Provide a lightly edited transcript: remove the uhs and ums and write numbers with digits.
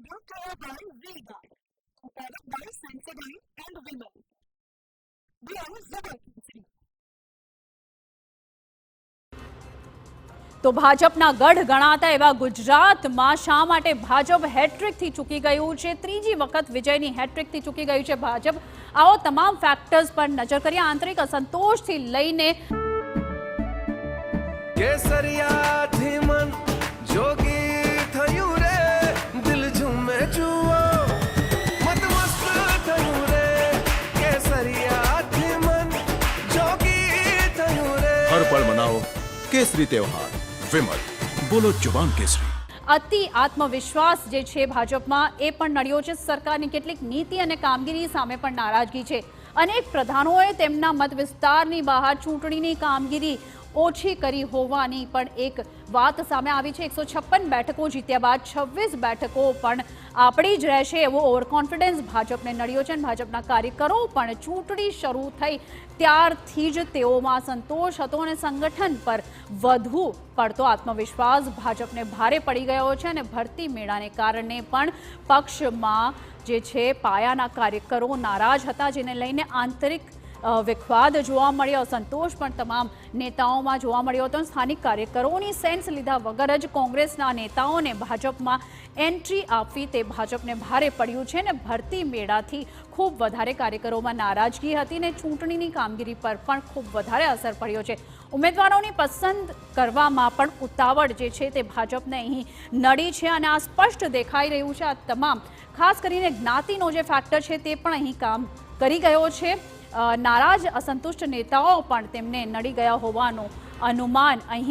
brought to you by V-Guard, a product by Sensodyne and Vimal. We are Zubal. તો ભાજપના ગઢ ગણાતા એવા ગુજરાતમાં શા માટે ભાજપ હેટ્રિકથી ચૂકી ગયું છે? ત્રીજી વખત વિજયની હેટ્રિકથી ચૂકી ગયું છે ભાજપ. આવો તમામ ફેક્ટર્સ પર નજર કરીએ. આંતરિક અસંતોષથી લઈને કેસરિયાથી મન જોગી થયું રે, દિલ ઝૂમે જુઓ મતમસ્ત થયું રે, કેસરિયાથી મન જોગી થયું રે. હર પળ મનાવો કેસરી તહેવાર. વિમલ, બોલો જુબાન કેસરી. અતિ આત્મવિશ્વાસ જે છે ભાજપમાં એ પણ નડ્યો છે. સરકારની કેટલીક નીતિ અને કામગીરી સામે પણ નારાજગી છે. અનેક પ્રધાનોએ તેમના મત વિસ્તારની બહાર ચૂંટણીની કામગીરી ઓછી કરી હોવાની પણ એક વાત સામે આવી છે. 156 બેઠકો જીત્યા બાદ 26 બેઠકો પણ આપણી જ રહેશે એવો ઓવર કોન્ફિડન્સ ભાજપને નડ્યો છે. ભાજપના કાર્યકરો પણ ચૂંટણી શરૂ થઈ ત્યારથી જ તેઓમાં સંતોષ હતો અને સંગઠન પર વધુ પડતો આત્મવિશ્વાસ ભાજપને ભારે પડી ગયો છે. અને ભરતી મેળાને કારણે પણ પક્ષમાં જે છે પાયાના કાર્યકરો નારાજ હતા, જેને લઈને આંતરિક વિખવાદ જોવા મળ્યો. અસંતોષ પણ તમામ નેતાઓમાં જોવા મળ્યો હતો. સ્થાનિક કાર્યકરોની સેન્સ લીધા વગર જ કોંગ્રેસના નેતાઓને ભાજપમાં એન્ટ્રી આપવી તે ભાજપને ભારે પડ્યું છે. ને ભરતી મેળાથી ખૂબ વધારે કાર્યકરોમાં નારાજગી હતી ને ચૂંટણીની કામગીરી પર પણ ખૂબ વધારે અસર પડ્યો છે. ઉમેદવારોની પસંદ કરવામાં પણ ઉતાવળ જે છે તે ભાજપને અહીં નડી છે અને આ સ્પષ્ટ દેખાઈ રહ્યું છે. આ તમામ ખાસ કરીને જ્ઞાતિનો જે ફેક્ટર છે તે પણ અહીં કામ કરી ગયો છે. નારાજ અસંતુષ્ટ નેતાઓ પણ તેમને નડી ગયા હોવાનું અનુમાન અહીં